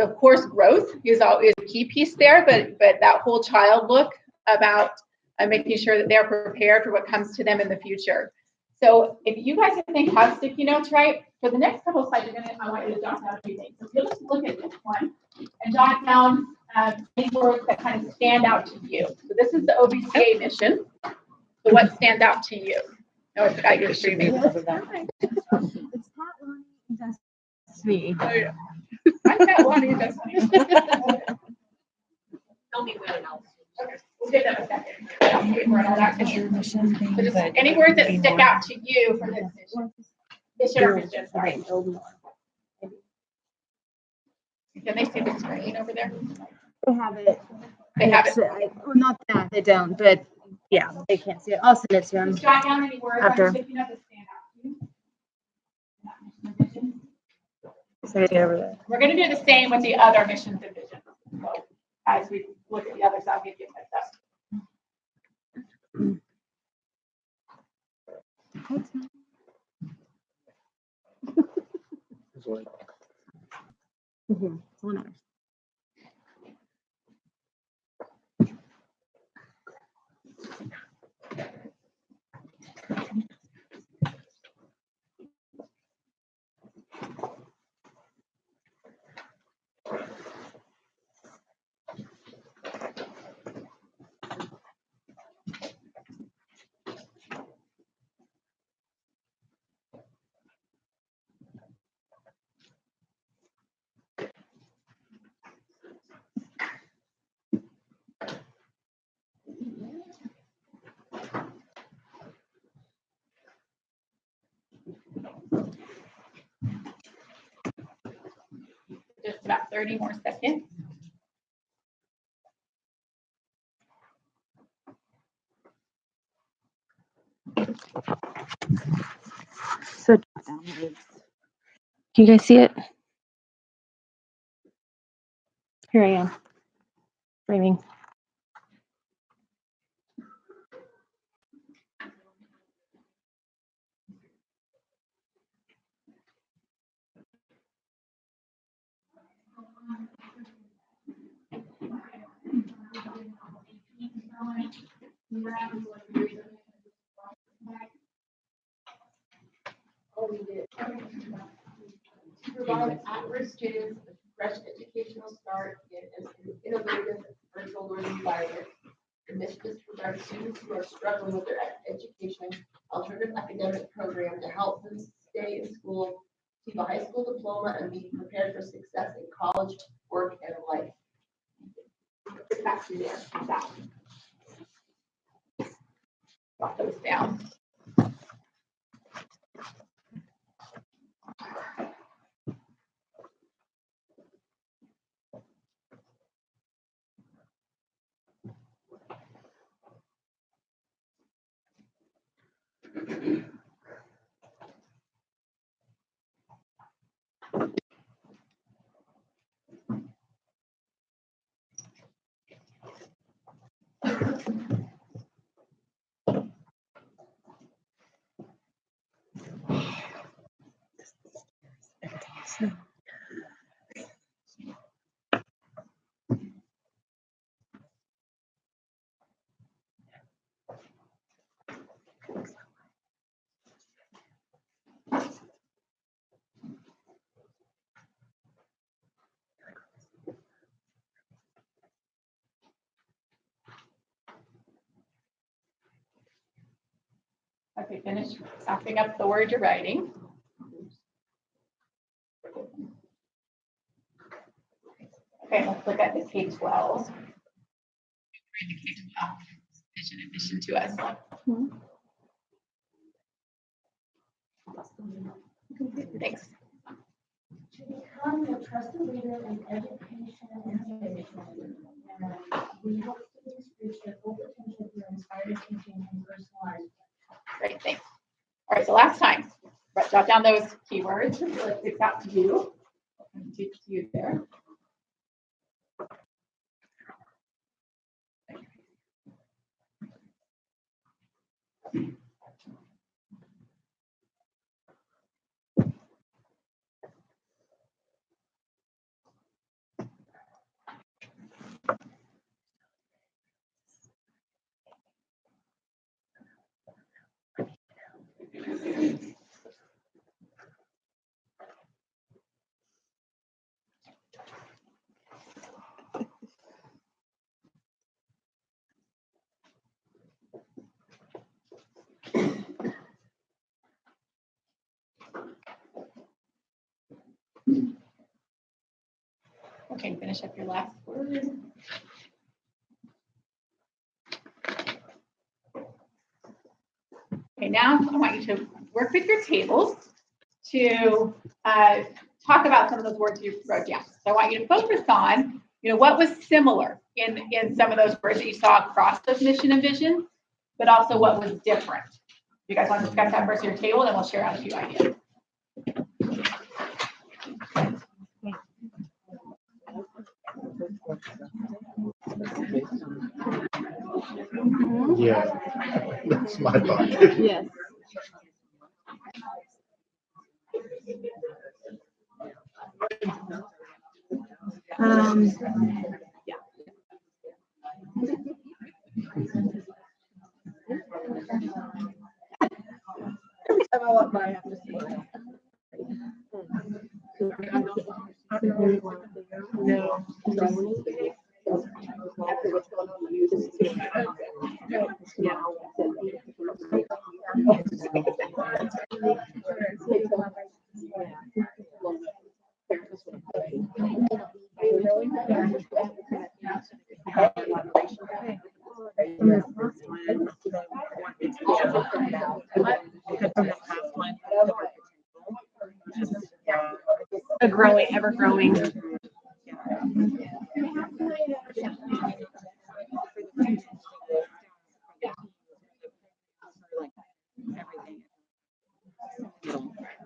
So of course, growth is always a key piece there, but that whole child look about making sure that they're prepared for what comes to them in the future. So if you guys think have sticky notes, right, for the next couple of slides, I want you to jot down a few things. So you'll just look at this one and jot down any words that kind of stand out to you. So this is the OBCA mission. So what stands out to you? Oh, I forgot you're streaming. It's Pat Lonnie and Destiny. Oh, yeah. I'm Pat Lonnie and Destiny. Tell me what else. Okay, we'll give them a second. I'll wait for all that to Your hear. mission thing, So just but any words that stick out to you for this mission. Mission or mission, sorry. build more. Can they see the screen over there? They have it. They have it. Well, not that they don't, but yeah, they can't see it. I'll send it to them. Just jot down any words After. I'm thinking of that stand out to you. So get over there. We're going to do the same with the other missions and visions. So as we look at the others, I'll give you a heads up. It's 1 hour. Just about 30 more seconds. So can you guys see it? Here I am. Framing. To provide at-risk students a fresh educational start in an innovative virtual learning environment. The mission is to provide students who are struggling with their education alternative academic program to help them stay in school, keep a high school diploma, and be prepared for success in college, work, and life. Back to you there. Drop those down. Okay, finish wrapping up the word you're writing. Okay, let's look at the K-12. The K-12 vision and mission to us. Thanks. To become a trusted leader in education and innovation, and we help students reach their full potential through inspired teaching and personalized. Great, thanks. All right, so last time, jot down those keywords. It's out to you. To you there. Okay, finish up your last word. Okay, now I want you to work with your tables to talk about some of those words you wrote down. So I want you to focus on, what was similar in some of those words that you saw across those mission and vision, but also what was different. You guys want to discuss that first at your table, then we'll share out a few ideas. Yeah, that's my thought. Yes. Yeah. Every time I walk by, I have to smile. No. A growing, ever growing.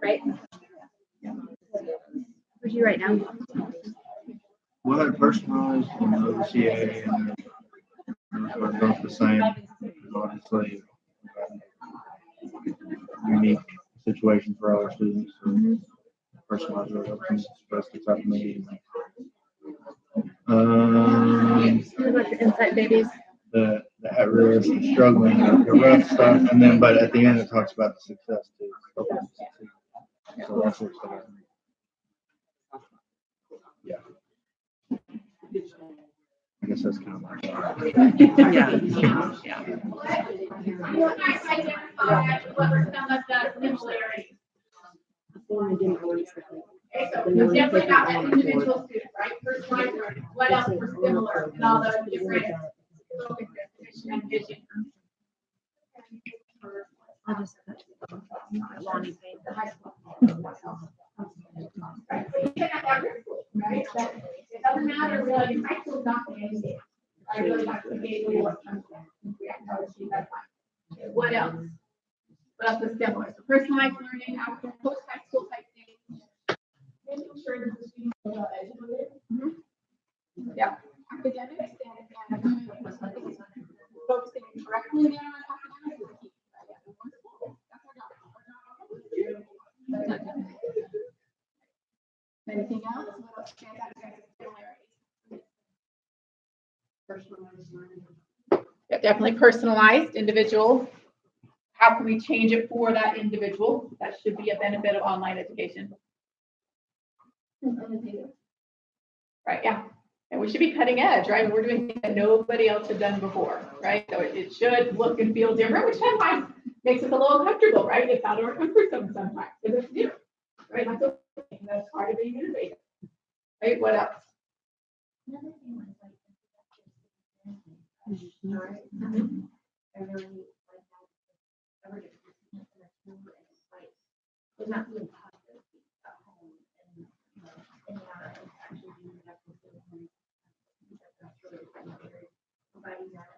Right? What'd you write down? Well, they're personalized and OCA and they're both the same. Obviously, unique situation for our students. So personalized is supposed to talk to me. Like the Insight Babies. The at risk, the struggling, the rough stuff, and then but at the end it talks about the success too. So that's what's yeah. I guess that's kind of my thought. Yeah. You want to identify what were some of the similarities? Okay, so you definitely got that individual student, right? Personalized learning. What else were similar in all those different focus mission and vision? I'll just put Lonnie paid the high school. Right, so you can have every school, right? But it doesn't matter really, high school is not the end game. I really like to be able to come to we have to achieve that time. Okay, what else? What else is similar? So personalized learning, after post-high school type things. Making sure that the students are well educated. Yeah. Academics and focusing correctly there on academics is key. Anything else? What else stands out as similarities? Personalized learning. Yeah, definitely personalized, individual. How can we change it for that individual? That should be a benefit of online education. Right, yeah. And we should be cutting edge, right? We're doing things that nobody else had done before, right? So it should look and feel different, which sometimes makes us a little uncomfortable, right? It's out of our comfort zone sometimes, because it's new, right? That's okay. That's part of being innovative. Right, what else? Another thing was like I really like that. It's not being taught at home and actually doing that. That's really providing that.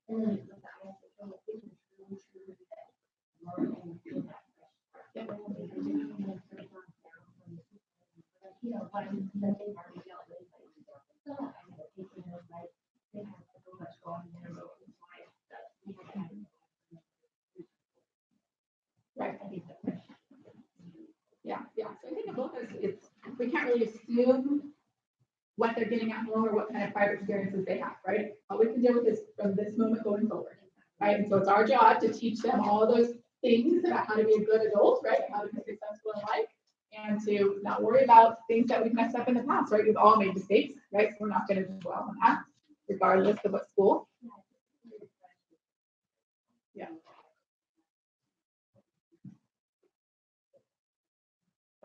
And then with the ISO, it's really true that learning and that. What I'm saying are they have so much going on. Right. Yeah. So I think in both of it's we can't really assume what they're getting at home or what kind of prior experiences they have, right? All we can deal with is from this moment going forward, right? And so it's our job to teach them all those things about how to be a good adult, right? How to be successful in life, and to not worry about things that we've messed up in the past, right? We've all made mistakes, right? So we're not going to dwell on that, regardless of what school. Yeah.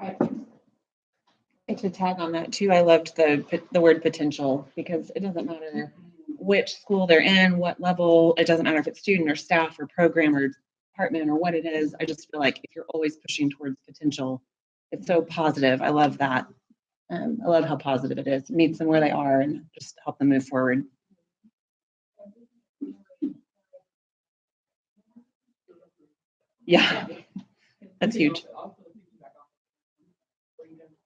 Right. To tag on that too, I loved the word potential, because it doesn't matter which school they're in, what level, it doesn't matter if it's student or staff or program or department or what it is. I just feel like if you're always pushing towards potential, it's so positive. I love that. I love how positive it is. It meets them where they are and just help them move forward. Yeah, that's huge.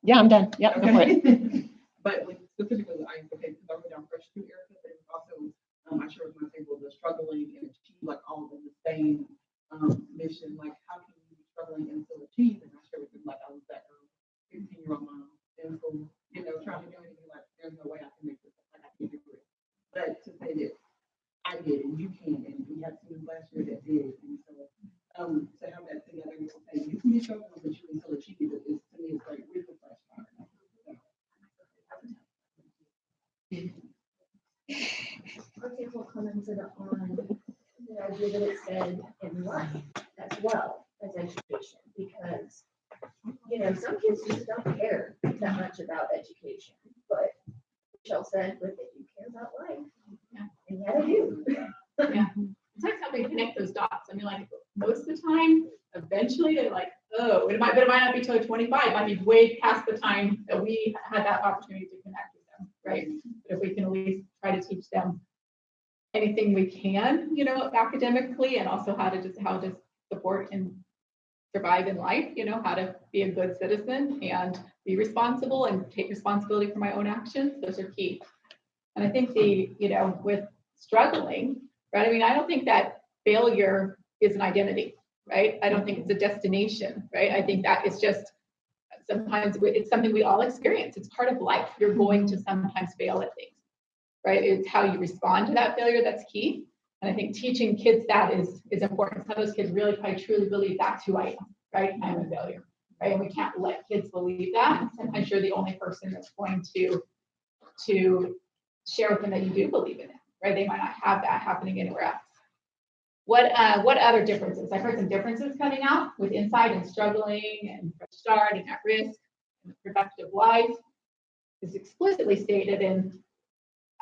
Yeah, I'm done. Yep, go for it. But like specifically with ISO, okay, because I wrote down fresh two areas, but it's also, I share with my table, the struggling and achieve like all of the same mission. Like, how can you be struggling and still achieve? And I share with them, like, I was that 15-year-old mom in school, trying to do anything, like, there's no way I can make this, like, I can't do it. But to say that I did and you can, and we have students last year that did, and so to have that together and say you can be struggling, but you can still achieve it, is to me, it's like really fresh. Our table commented on the idea that it said in life as well as education, because, some kids just don't care that much about education, but Michelle said, but they do care about life. Yeah. And yet I do. Yeah. It's like how we connect those dots. I mean, like, most of the time, eventually they're like, oh, it might not be till 25. It might be way past the time that we had that opportunity to connect with them, right? But if we can at least try to teach them anything we can, academically, and also how to support and survive in life, how to be a good citizen and be responsible and take responsibility for my own actions. Those are key. And I think with struggling, right? I mean, I don't think that failure is an identity, right? I don't think it's a destination, right? I think that it's just sometimes it's something we all experience. It's part of life. You're going to sometimes fail at things, right? It's how you respond to that failure that's key. And I think teaching kids that is important. Some of those kids really probably truly believe that's who I am, right? I'm a failure, right? And we can't let kids believe that. Sometimes you're the only person that's going to share with them that you do believe in it, right? They might not have that happening anywhere else. What other differences? I've heard some differences coming out with insight and struggling and fresh start and at risk and productive life is explicitly stated in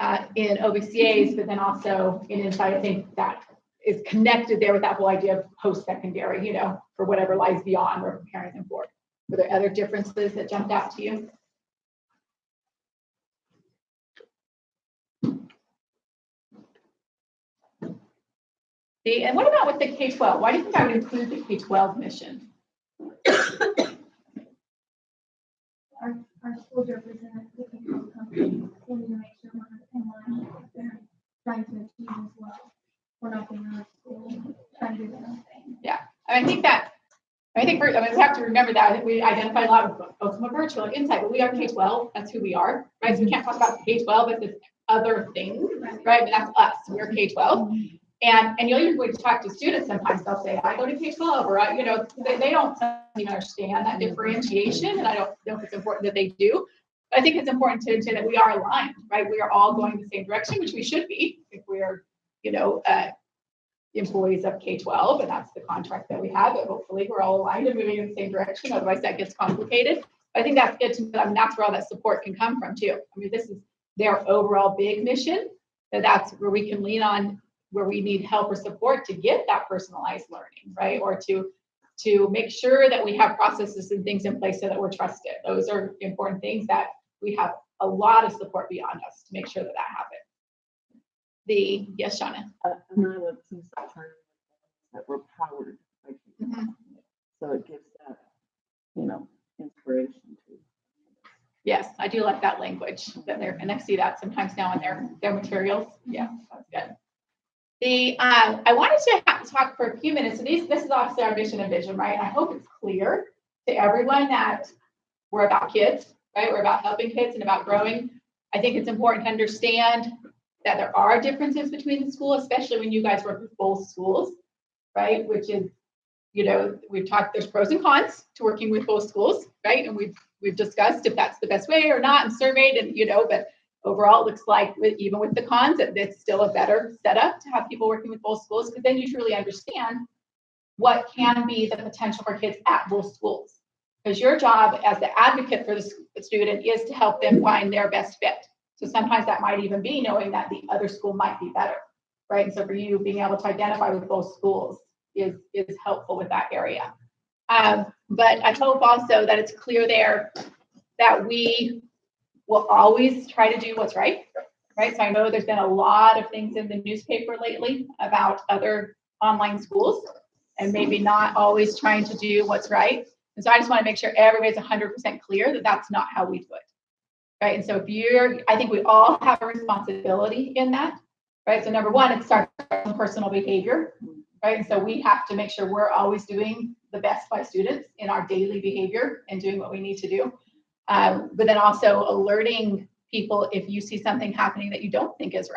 OBCAs, but then also in insight, I think that is connected there with that whole idea of post-secondary, for whatever lies beyond we're preparing them for. Were there other differences that jumped out to you? And what about with the K-12? Why do you think I would include the K-12 mission? Our schools represent the K-12 company. We need to make sure we're in line with what they're trying to achieve as well. We're not being our school trying to do their own thing. Yeah, I think we have to remember that. I think we identify a lot with both from virtual and insight, but we are K-12. That's who we are, right? So we can't talk about K-12 as this other thing, right? But that's us. We're K-12. And you'll usually talk to students sometimes, they'll say, I go to K-12, or, they don't even understand that differentiation, and I don't know if it's important that they do. But I think it's important to say that we are aligned, right? We are all going the same direction, which we should be if we're, employees of K-12, and that's the contract that we have, but hopefully we're all aligned and moving in the same direction, otherwise that gets complicated. But I think that's good to know. I mean, that's where all that support can come from too. I mean, this is their overall big mission, that's where we can lean on where we need help or support to get that personalized learning, right? Or to make sure that we have processes and things in place so that we're trusted. Those are important things that we have a lot of support beyond us to make sure that happens. Yes, Shauna. And I would see sometimes that we're powered by people. Mhm. So it gives that, inspiration too. Yes, I do like that language that they're, and I see that sometimes now in their materials. Yeah, that's good. I wanted to talk for a few minutes. So this is obviously our mission and vision, right? And I hope it's clear to everyone that we're about kids, right? We're about helping kids and about growing. I think it's important to understand that there are differences between the school, especially when you guys work with both schools, right? Which is, we've talked, there's pros and cons to working with both schools, right? And we've discussed if that's the best way or not and surveyed, and but overall, it looks like even with the cons, that it's still a better setup to have people working with both schools, because then you truly understand what can be the potential for kids at both schools, Because your job as the advocate for the student is to help them find their best fit. So sometimes that might even be knowing that the other school might be better, right? And so for you, being able to identify with both schools is helpful with that area. But I hope also that it's clear there that we will always try to do what's right, right? So I know there's been a lot of things in the newspaper lately about other online schools and maybe not always trying to do what's right. And so I just want to make sure everybody's 100% clear that that's not how we do it, right? And so I think we all have a responsibility in that, right? So number one, it starts with personal behavior, right? And so we have to make sure we're always doing the best by students in our daily behavior and doing what we need to do. But then also alerting people if you see something happening that you don't think is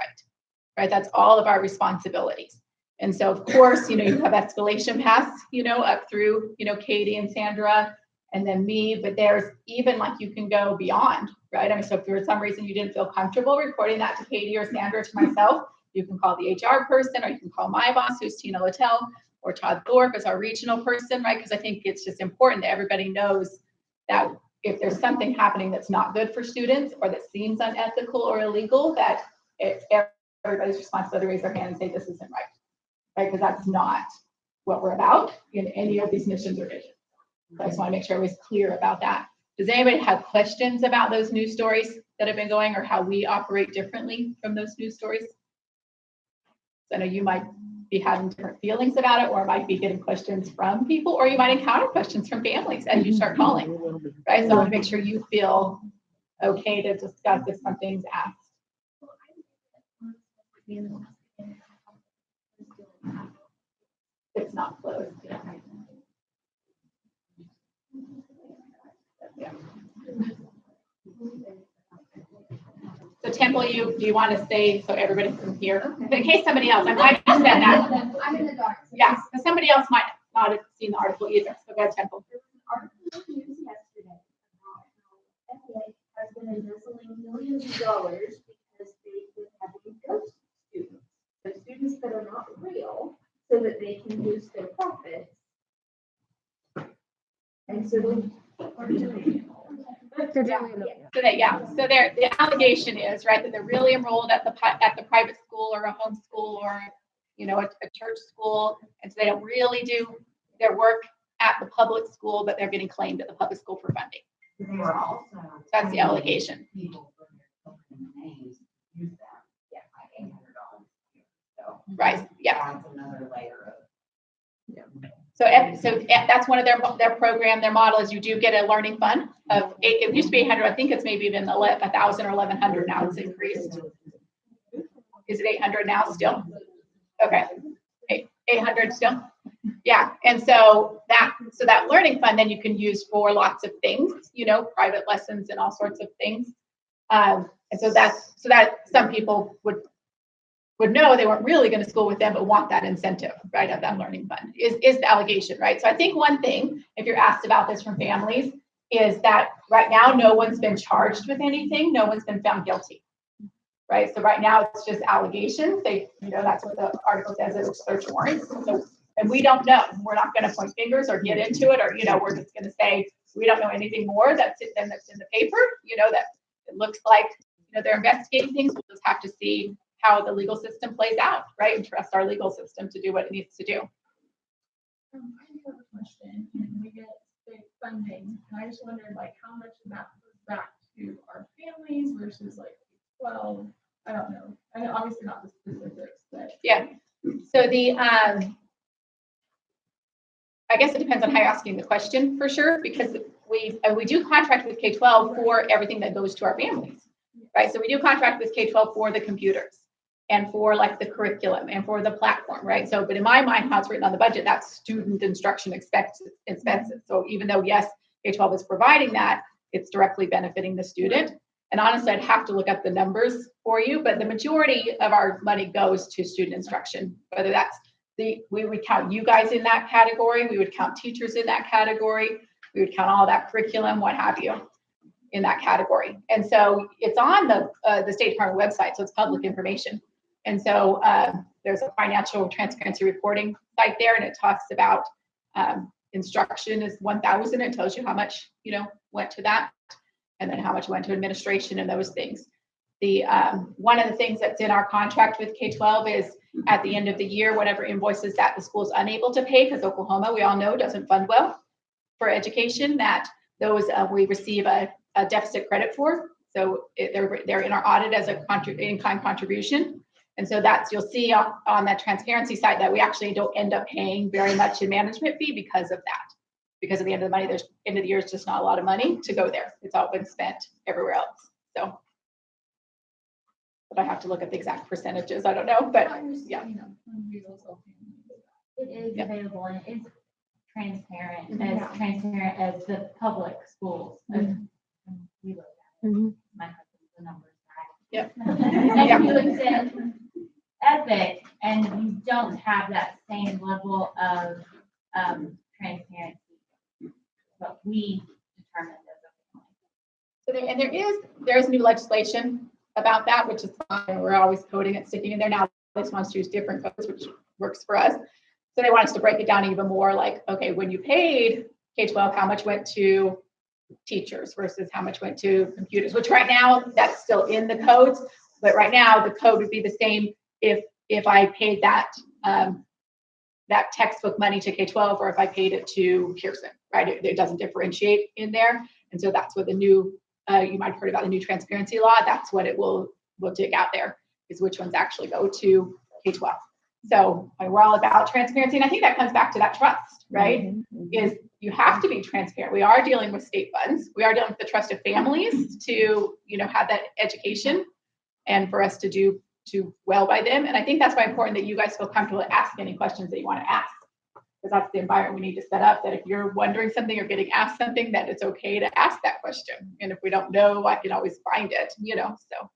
right? That's all of our responsibilities. And so, of course, you have escalation paths, up through, Katie and Sandra and then me, but there's even like you can go beyond, right? I mean, so if for some reason you didn't feel comfortable reporting that to Katie or Sandra or to myself, you can call the HR person or you can call my boss, who's Tina Littell, or Todd Thorpe as our regional person, right? Because I think it's just important that everybody knows that if there's something happening that's not good for students or that seems unethical or illegal, that everybody's responsibility to raise their hand and say, this isn't right, because that's not what we're about in any of these missions or visions. So I just want to make sure everybody's clear about that. Does anybody have questions about those news stories that have been going or how we operate differently from those news stories? So I know you might be having different feelings about it, or might be getting questions from people, or you might encounter questions from families as you start calling, right? So I want to make sure you feel okay to discuss if something's asked. It's not closed. Yeah. So Temple, do you want to say so everybody can hear? In case somebody else, I might have said that. I'm in the dark. Yeah, because somebody else might not have seen the article either. So go ahead, Temple. Article in the news yesterday about how FAA has been embezzling millions of dollars because they've been having ghost students. So students that are not real, so that they can boost their profits. And so they're doing So the allegation is, right, that they're really enrolled at the private school or a home school or a church school, and so they don't really do their work at the public school, but they're getting claimed at the public school for funding. They were also. That's the allegation. People from their company names use that, like $800. So. Right, yeah. That's another layer of. So that's one of their program, their model is you do get a learning fund of it used to be 800. I think it's maybe even 1,000 or 1,100 now. It's increased. Is it 800 now still? Okay, 800 still. Yeah, and so that learning fund then you can use for lots of things, private lessons and all sorts of things. And so that some people would know they weren't really going to school with them, but want that incentive, right, of that learning fund is the allegation, right? So I think one thing, if you're asked about this from families, is that right now, no one's been charged with anything. No one's been found guilty, right? So right now it's just allegations. That's what the article says, it's search warrants. So, and we don't know, we're not going to point fingers or get into it, or, we're just going to say, we don't know anything more that's in the paper, that it looks like, they're investigating things. We'll just have to see how the legal system plays out, right? And trust our legal system to do what it needs to do. I have a question. We get state funding, and I just wondered, how much of that goes back to our families versus 12. I don't know. I know obviously not the specifics, but yeah. So I guess it depends on how you're asking the question for sure, because we do contract with K-12 for everything that goes to our families, right? So we do contract with K-12 for the computers and for the curriculum and for the platform, right? So, but in my mind, how it's written on the budget, that's student instruction expenses. So even though, yes, K-12 is providing that, it's directly benefiting the student. And honestly, I'd have to look up the numbers for you, but the majority of our money goes to student instruction, whether that's we would count you guys in that category, we would count teachers in that category, we would count all that curriculum, what have you, in that category. And so it's on the State Department website, so it's public information. And so there's a financial transparency reporting site there, and it talks about instruction is 1,000. It tells you how much, went to that, and then how much went to administration and those things. The one of the things that's in our contract with K-12 is at the end of the year, whatever invoices that the school is unable to pay, because Oklahoma, we all know, doesn't fund well for education, that those we receive a deficit credit for. So they're in our audit as a in-kind contribution. And so you'll see on that transparency side that we actually don't end up paying very much in management fee because of that. Because at the end of the money, end of the year is just not a lot of money to go there. It's all been spent everywhere else. So, but I have to look at the exact percentages. I don't know, but yeah. It is Yeah. available and it is transparent, as transparent as the public schools. We look at it. My husband's the numbers guy. Yep. And he looks at Epic, and you don't have that same level of transparency. But we determined as a family. So there's new legislation about that, which is fine. We're always coding it, sticking in there now. This wants to use different codes, which works for us. So they want us to break it down even more, like, okay, when you paid K-12, how much went to teachers versus how much went to computers, which right now that's still in the codes, but right now the code would be the same if I paid that that textbook money to K-12 or if I paid it to Pearson, right? It doesn't differentiate in there. And so that's what the new, you might have heard about the new transparency law. That's what it will dig out there, is which ones actually go to K-12. So we're all about transparency. And I think that comes back to that trust, right? Is you have to be transparent. We are dealing with state funds. We are dealing with the trust of families to, have that education and for us to do well by them. And I think that's why important that you guys feel comfortable to ask any questions that you want to ask. Because that's the environment we need to set up, that if you're wondering something or getting asked something, that it's okay to ask that question. And if we don't know, I can always find it, so.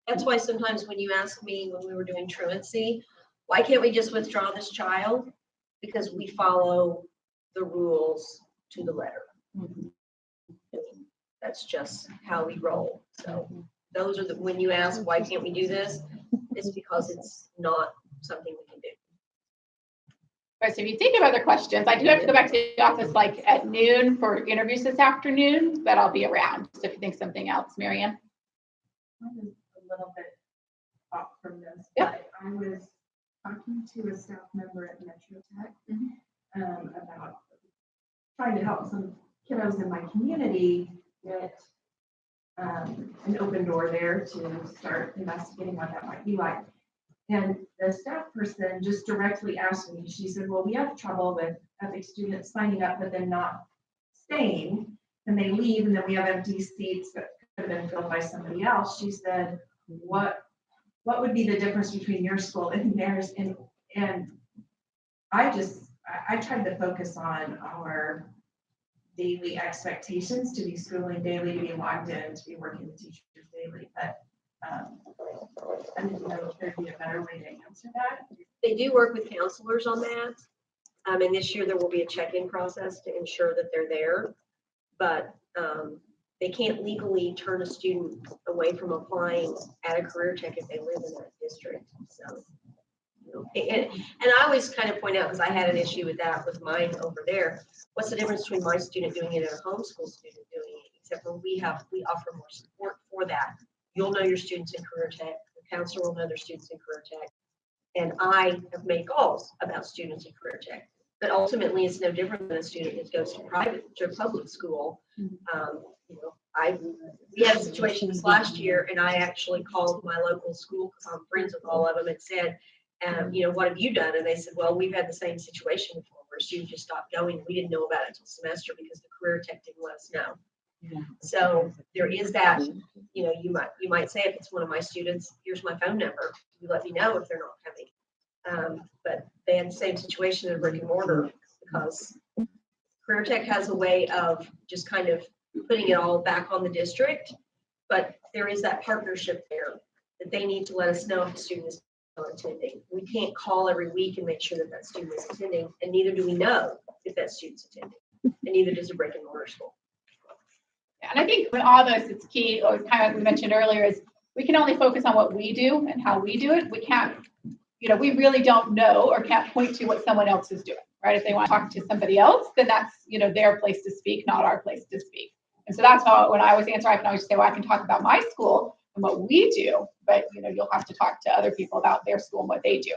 That's why sometimes when you ask me when we were doing truancy, why can't we just withdraw this child? Because we follow the rules to the letter. That's just how we roll. So those are when you ask, why can't we do this? It's because it's not something we can do. Right, so if you think of other questions, I do have to go back to the office like at noon for interviews this afternoon, but I'll be around. So if you think something else, Marianne. I was a little bit off from this, Yeah. but I was talking to a staff member at Metro Tech about trying to help some kiddos in my community get an open door there to start investigating what that might be like. And the staff person just directly asked me, she said, well, we have trouble with Epic students signing up, but then not staying, and they leave, and then we have empty seats that could have been filled by somebody else. She said, what would be the difference between your school and theirs? And I tried to focus on our daily expectations to be schooling daily, to be logged in, to be working with teachers daily, but I didn't know if there'd be a better way to answer that. They do work with counselors on that. And this year there will be a check-in process to ensure that they're there. But they can't legally turn a student away from applying at a career tech if they live in that district. So, and I always kind of point out, because I had an issue with that with mine over there. What's the difference between my student doing it and a homeschool student doing it? Except for we offer more support for that. You'll know your students in career tech. The counselor will know their students in career tech. And I have made calls about students in career tech. But ultimately, it's no different than a student that goes to public school. We had a situation this last year, and I actually called my local school because I'm friends with all of them and said, what have you done? And they said, well, we've had the same situation before where a student just stopped going. We didn't know about it until semester because the career tech didn't let us know. Yeah. So there is that, you might say, if it's one of my students, here's my phone number. You let me know if they're not coming. But they had the same situation in brick and mortar because career tech has a way of just kind of putting it all back on the district. But there is that partnership there that they need to let us know if the student is not attending. We can't call every week and make sure that student is attending, and neither do we know if that student's attending, and neither does a brick and mortar school. Yeah, and I think with all this, it's key, or kind of we mentioned earlier, is we can only focus on what we do and how we do it. We can't we really don't know or can't point to what someone else is doing, right? If they want to talk to somebody else, then that's, their place to speak, not our place to speak. And so that's how, when I always answer, I can always say, well, I can talk about my school and what we do, but, you'll have to talk to other people about their school and what they do.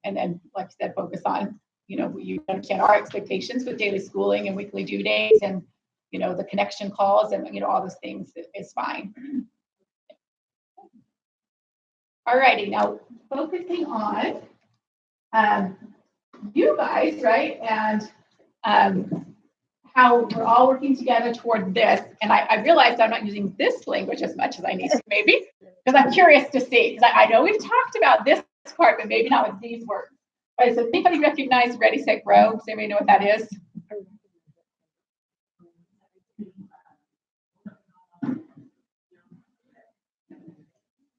And then, like I said, focus on, you understand our expectations with daily schooling and weekly due dates and, the connection calls and, all those things is fine. All righty, now focusing on you guys, right? And how we're all working together toward this. And I realized I'm not using this language as much as I need to, maybe, because I'm curious to see, because I know we've talked about this part, but maybe not with these words. All right, so anybody recognize Ready, Set, Grow? Does anybody know what that is?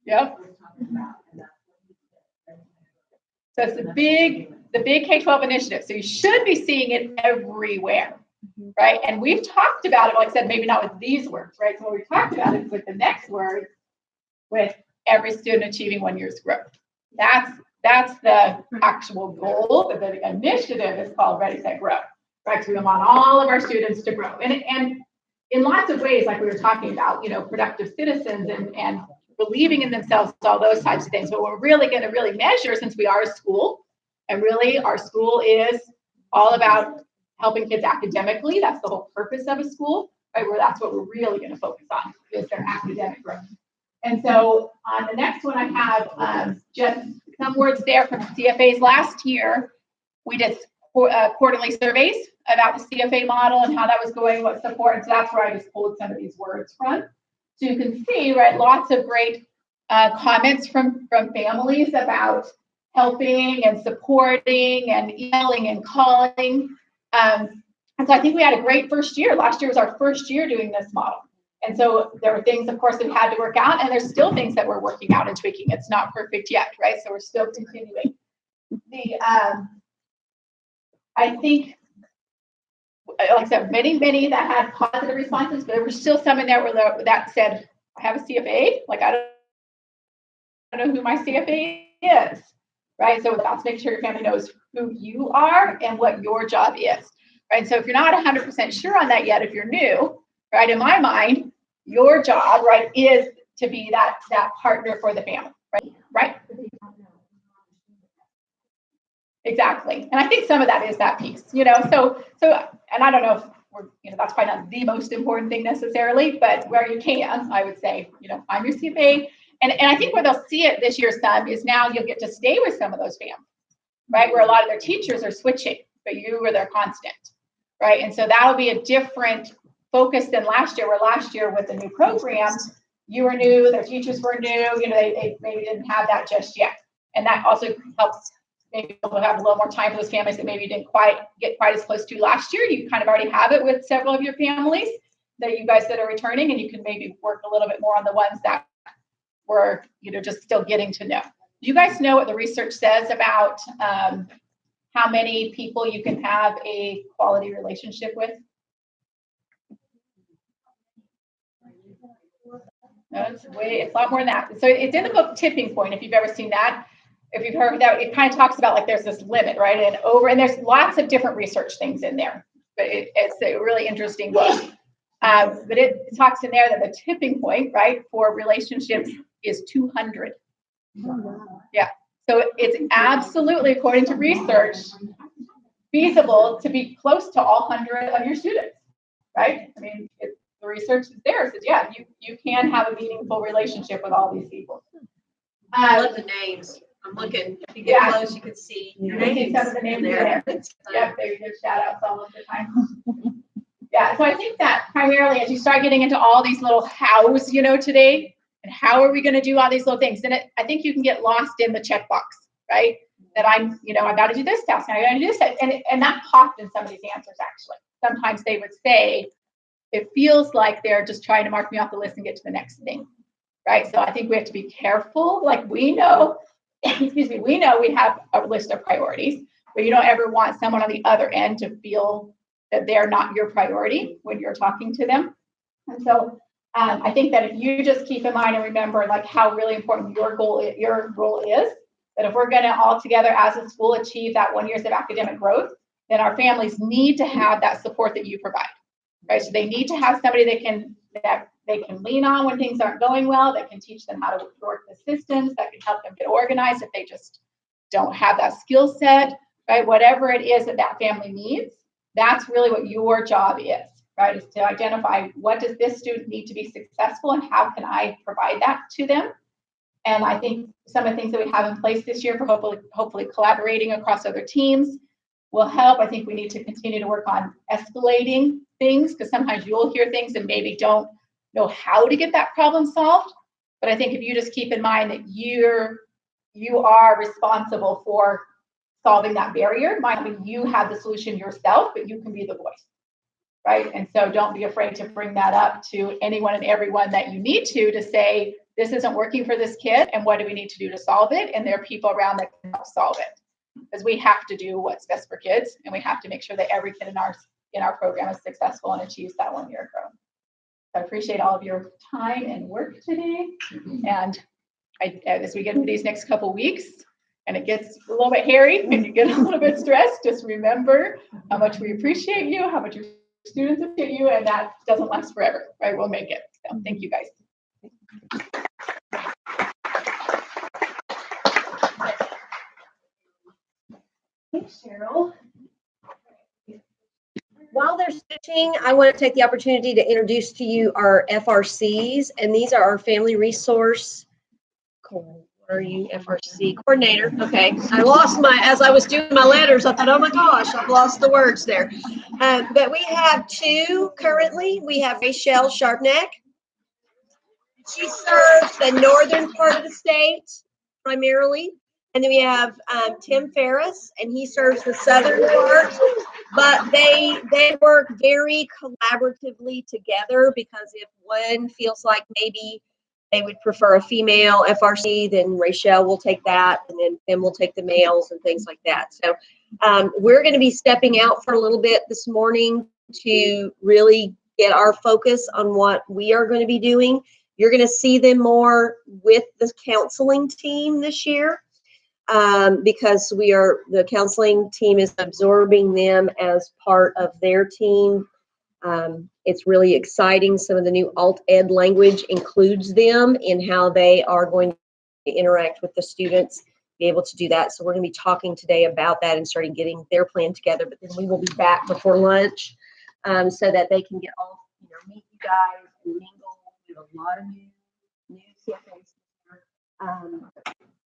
Yep. So it's the big K-12 initiative. So you should be seeing it everywhere, right? And we've talked about it, like I said, maybe not with these words, right? So what we talked about is with the next word, with every student achieving 1 year's growth. That's the actual goal. The initiative is called Ready, Set, Grow, right? So we want all of our students to grow. And in lots of ways, like we were talking about, productive citizens and believing in themselves, all those types of things. But we're really going to really measure, since we are a school, and really our school is all about helping kids academically. That's the whole purpose of a school, right? Where that's what we're really going to focus on, is their academic growth. And so on the next one, I have just some words there from CFA's last year. We did quarterly surveys about the CFA model and how that was going, what support. And so that's where I just pulled some of these words from. So you can see, right, lots of great comments from families about helping and supporting and emailing and calling. And so I think we had a great first year. Last year was our first year doing this model. And so there were things, of course, that we had to work out, and there's still things that we're working out and tweaking. It's not perfect yet, right? So we're still continuing. I think, like I said, many that had positive responses, but there were still some in there that said, I have a CFA, like I don't know who my CFA is, right? So that's making sure your family knows who you are and what your job is, right? So if you're not 100% sure on that yet, if you're new, right, in my mind, your job, right, is to be that partner for the family, right? Exactly. And I think some of that is that piece, so, and I don't know if we're, that's probably not the most important thing necessarily, but where you can, I would say, I'm your CFA. And I think where they'll see it this year, some is now you'll get to stay with some of those families, right? Where a lot of their teachers are switching, but you were their constant, right? And so that'll be a different focus than last year, where last year with the new program, you were new, their teachers were new, they maybe didn't have that just yet. And that also helps maybe we'll have a little more time for those families that maybe didn't get quite as close to last year. You kind of already have it with several of your families that you guys that are returning, and you can maybe work a little bit more on the ones that were, just still getting to know. Do you guys know what the research says about how many people you can have a quality relationship with? No, it's a lot more than that. So it's in the book Tipping Point, if you've ever seen that. If you've heard of that, it kind of talks about like there's this limit, right? And there's lots of different research things in there, but it's a really interesting book. But it talks in there that the tipping point, right, for relationships is 200. Yeah. So it's absolutely, according to research, feasible to be close to all 100 of your students, right? I mean, the research is there. It says, yeah, you can have a meaningful relationship with all these people. I love the names. I'm looking. If you get close, you can see names. Some of the names there. Yep, they give shout outs all of the time. Yeah, so I think that primarily as you start getting into all these little hows, today, and how are we going to do all these little things, then I think you can get lost in the checkbox, right? That I got to do this task, and I got to do this, and that popped in some of these answers actually. Sometimes they would say, it feels like they're just trying to mark me off the list and get to the next thing, right? So I think we have to be careful. Like we know, we know we have a list of priorities, but you don't ever want someone on the other end to feel that they're not your priority when you're talking to them. And so I think that if you just keep in mind and remember like how really important your role is, But if we're going to all together as a school achieve that 1 year of academic growth, then our families need to have that support that you provide, right? So they need to have somebody that they can lean on when things aren't going well, that can teach them how to work the systems, that can help them get organized if they just don't have that skill set, right? Whatever it is that that family needs, that's really what your job is, right? Is to identify what does this student need to be successful and how can I provide that to them? And I think some of the things that we have in place this year for hopefully collaborating across other teams will help. I think we need to continue to work on escalating things because sometimes you'll hear things and maybe don't know how to get that problem solved. But I think if you just keep in mind that you are responsible for solving that barrier, might mean you have the solution yourself, but you can be the voice, right? And so don't be afraid to bring that up to anyone and everyone that you need to say, this isn't working for this kid, and what do we need to do to solve it? And there are people around that can help solve it. Because we have to do what's best for kids, and we have to make sure that every kid in our program is successful and achieves that 1 year growth. So I appreciate all of your time and work today. And as we get into these next couple weeks, and it gets a little bit hairy and you get a little bit stressed, just remember how much we appreciate you, how much your students appreciate you, and that doesn't last forever, right? We'll make it. So thank you guys. Thanks, Cheryl. While they're switching, I want to take the opportunity to introduce to you our FRCs, and these are our family resource. What are you, FRC coordinator? Okay, I lost as I was doing my letters, I thought, oh my gosh, I've lost the words there. But we have two currently. We have Rachel Sharpneck. She serves the northern part of the state primarily. And then we have Tim Ferris, and he serves the southern part. But they work very collaboratively together because if one feels like maybe they would prefer a female FRC, then Rachel will take that, and then Tim will take the males and things like that. So we're going to be stepping out for a little bit this morning to really get our focus on what we are going to be doing. You're going to see them more with the counseling team this year. Because the counseling team is absorbing them as part of their team. It's really exciting. Some of the new alt ed language includes them in how they are going to interact with the students, be able to do that. So we're going to be talking today about that and starting getting their plan together. But then we will be back before lunch so that they can get all, meet you guys and mingle. We have a lot of new CFAs here.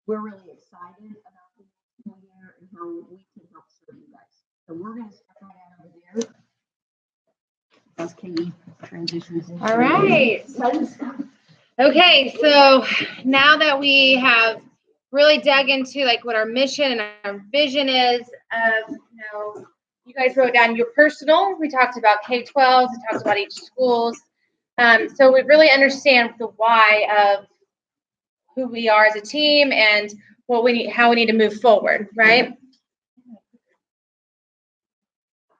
We're really excited about the school year and how we can help serve you guys. So we're going to start right out over there as Katie transitions. All right. Okay, so now that we have really dug into like what our mission and our vision is, you guys wrote down your personal. We talked about K-12. We talked about each schools. So we really understand the why of who we are as a team and what we need, how we need to move forward, right?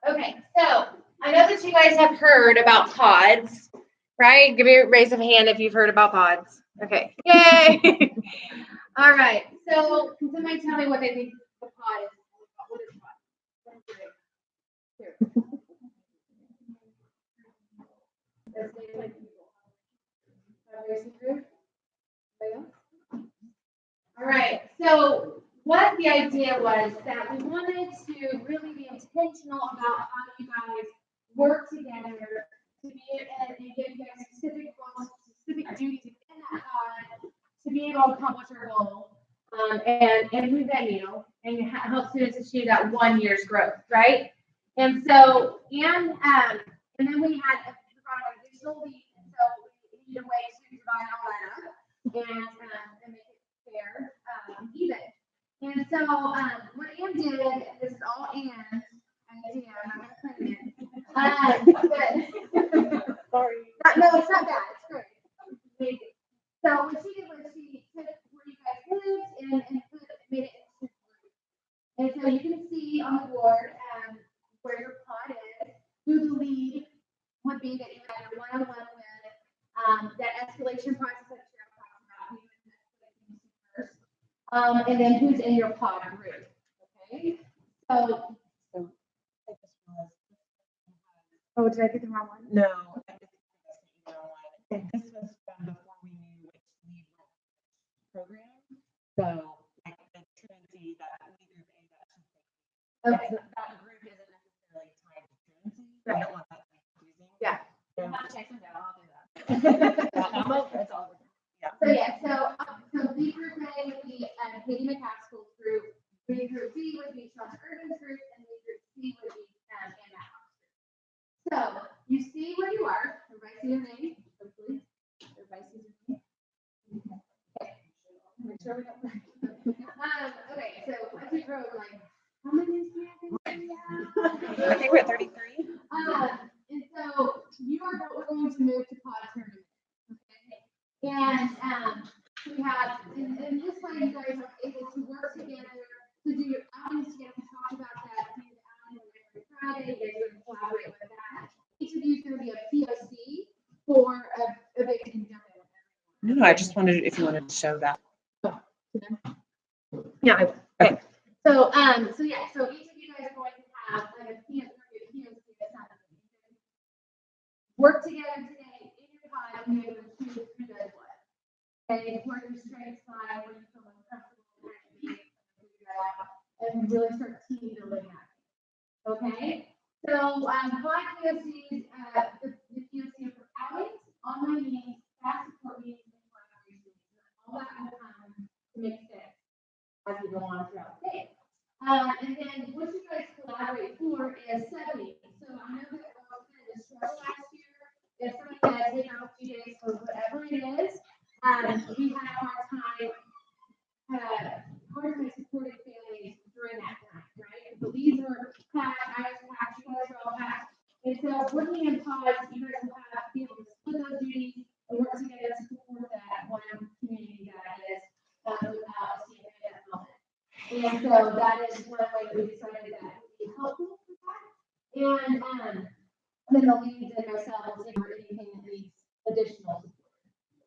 Okay, so I know that you guys have heard about pods, right? Give me a raise of hand if you've heard about pods. Okay, yay! All right, so can somebody tell me what they think the pod is? What is pod? All right, so what the idea was that we wanted to really be intentional about how you guys work together to be and give you guys specific goals, specific duties within that pod to be able to accomplish our goal and move that needle and help students achieve that 1 year's growth, right? And so, and then we had a digital lead, and so we needed a way to divide all that up and make it fair, even. And so, what Ann did, and this is all Ann, idea, I'm not gonna put it in. Sorry. No, it's not bad, it's great. Amazing. So what she did was she took where you guys lived and made it into groups. And so you can see on the board where your pod is, who the lead would be that you had a one-on-one with, that escalation process that Cheryl talked about, who you would first. and then who's in your pod group, okay? So, oh, did I get the wrong one? No, I just think that's the email one. And this was from before we knew which lead was which program. So like the truancy, that lead group A, that Okay. that group isn't necessarily tied to truancy. I don't want that to be confusing. Yeah. So, I'll do that. I'm over, it's all over. So yeah, so B group A would be Katie McCaskill's group, B group B would be Sean Irvin's group, and B group C would be Anna Hawk's group. So you see where you are, everybody see your name, hopefully, everybody sees your name. Okay. Make sure we don't. Okay, so as we grow, like, how many do we have? I think we're at 33. And so you are going to move to pod tournament. Okay. And we have, and this way you guys are able to work together to do your outings together, talk about that, do the outing every Friday, you guys are going to collaborate with that. Each of you is going to be a POC for a big conjunction. No, I just wondered if you wanted to show that. Yeah, I will. Okay. So, yeah, so each of you guys are going to have like a POC that's not work together today in your pod and be able to choose who does what. Okay, where your strengths lie, where you feel uncomfortable, figure that out, and really start team building that. Okay, so pod POCs, the POC for outings, online meetings, staff support meetings, and collaboration, all that will come to make sense as we go on throughout the day. And then what you guys collaborate for is 70. So I know that it was kind of a struggle last year. If somebody had taken out a few days for whatever it is, we had a hard time supporting families during that time, right? The leads were packed, I was packed, you guys were all packed. And so working in pods, you guys will have to be able to split those duties and work together to support that one community that is without a CFA moment. And so that is one way that we decided that would be helpful for that. And then the leads and myself will take anything that needs additional support.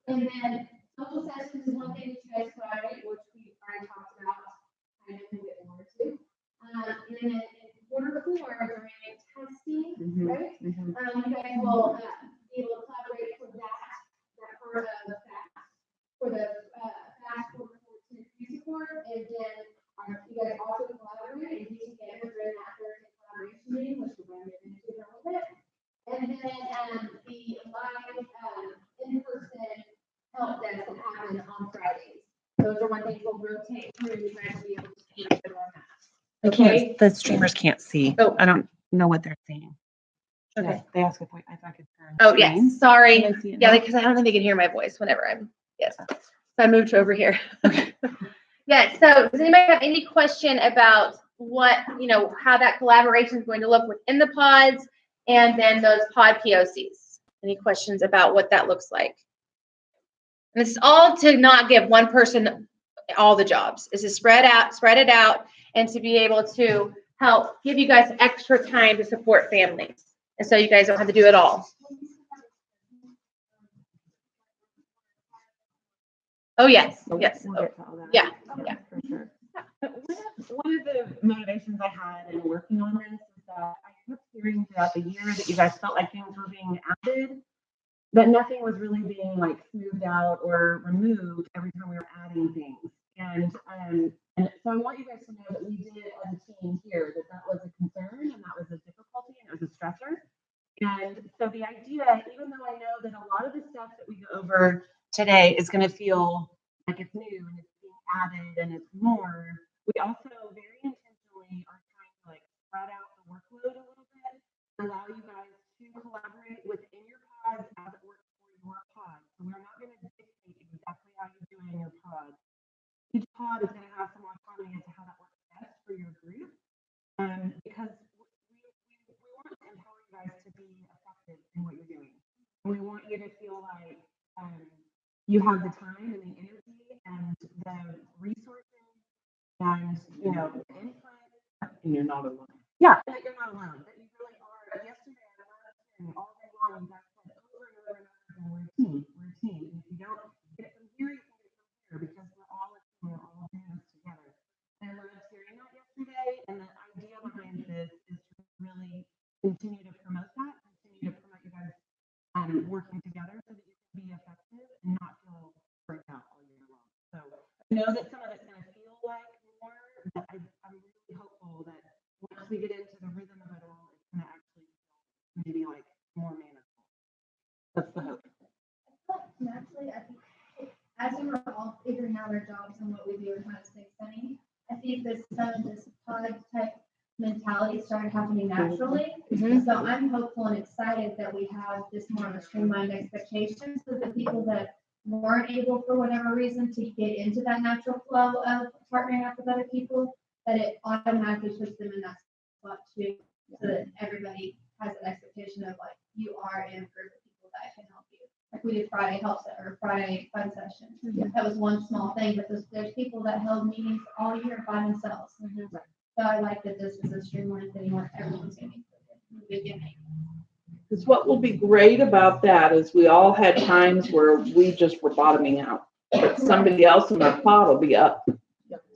And then social sessions is one thing that you guys collaborate, which we already talked about, kind of a bit more too. And then in quarter 4, during testing, right? You guys will be able to collaborate for that part of the FAST, for the FAST quarter 4 to support. And then you guys also collaborate and be together during that Thursday collaboration meeting, which we're going to get into in a little bit. And then the live in-person help desk will happen on Fridays. Those are one thing we'll rotate through. You guys will be able to see it on that. Okay. The streamers can't see. Oh. I don't know what they're saying. Okay. They asked if I could turn. Oh, yes. Sorry. Can I see it Yeah, now? because I don't think they can hear my voice whenever I'm, yes. So I moved over here. Yeah, so does anybody have any question about what, how that collaboration is going to look within the pods and then those pod POCs? Any questions about what that looks like? And this is all to not give one person all the jobs. This is spread it out, and to be able to help give you guys extra time to support families. And so you guys don't have to do it all. Oh, yes, yes. We'll get to all that. Yeah. For sure. But one of the motivations I had in working on this is that I kept hearing throughout the year that you guys felt like things were being added, but nothing was really being like smoothed out or removed every time we were adding things. And so I want you guys to know that we did as a team here that was a concern and that was a difficulty and it was a stressor. And so the idea, even though I know that a lot of the stuff that we go over today is going to feel like it's new and it's being added and it's more, we also very intentionally are trying to like spread out the workload a little bit, allow you guys to collaborate within your pods as it works for your pod. So we're not going to dictate exactly how you do it in your pod. Each pod is going to have some autonomy as to how that works best for your group, because we want to empower you guys to be effective in what you're doing. We want you to feel like you have the time and the energy and the resources and the input. And you're not alone. Yeah, that you're not alone. That you really are. Yesterday, all day long, you guys said over and over and over, we're a team. We're a team. And if you don't get it from here, you can get it from here because we're all a team. We're all doing the I know that some of it's gonna feel like more, but I'm really hopeful that once we get into the rhythm of it all, it's gonna actually feel maybe like more manageable. That's the hope. Naturally, I think as we were all figuring out our jobs and what we do and how to stay sunny, I think this some of this pod type mentality started happening naturally. So I'm hopeful and excited that we have this more of a streamlined expectation so that people that weren't able for whatever reason to get into that natural flow of partnering up with other people, that it automatically puts them in that spot too, so that everybody has an expectation of like, you are in a group of people that can help you. Like we did Friday help set or Friday fun session. That was one small thing, but there's people that held meetings all year by themselves. So I like that this is a streamlined thing where everyone's gonna be in the beginning. Because what will be great about that is we all had times where we just were bottoming out, but somebody else in our pod will be up.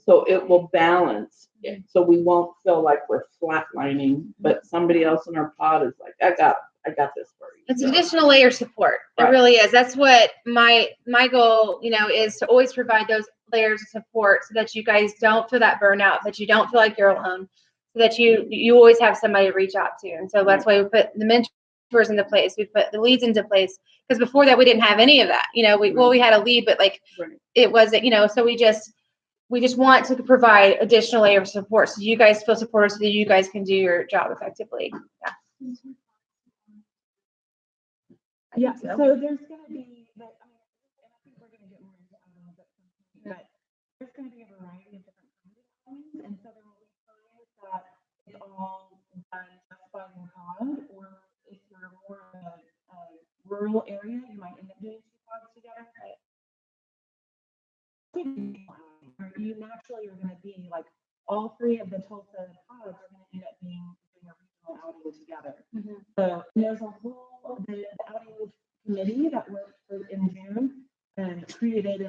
So it will balance. So we won't feel like we're flatlining, but somebody else in our pod is like, I got this for you. It's additional layer of support. It Right. really is. That's what my goal, is to always provide those layers of support so that you guys don't feel that burnout, that you don't feel like you're alone, so that you always have somebody to reach out to. And so that's why we put the mentors into place. We put the leads into place, because before that we didn't have any of that. We had a lead, but like it wasn't, so we just want to provide additional layer of support so you guys feel supported, so that you guys can do your job effectively. Yeah. Yeah, so there's gonna be, but I mean, and I think we're gonna get more into outings at some point, but there's gonna be a variety of different kinds of outings, and so there will be times that it's all done just by your pod, or if you're more of a rural area, you might end up doing two pods together. Or you naturally are gonna be like, all three of the Tulsa pods are gonna end up doing a regional outing together. So there's a whole, the outing committee that worked in June and created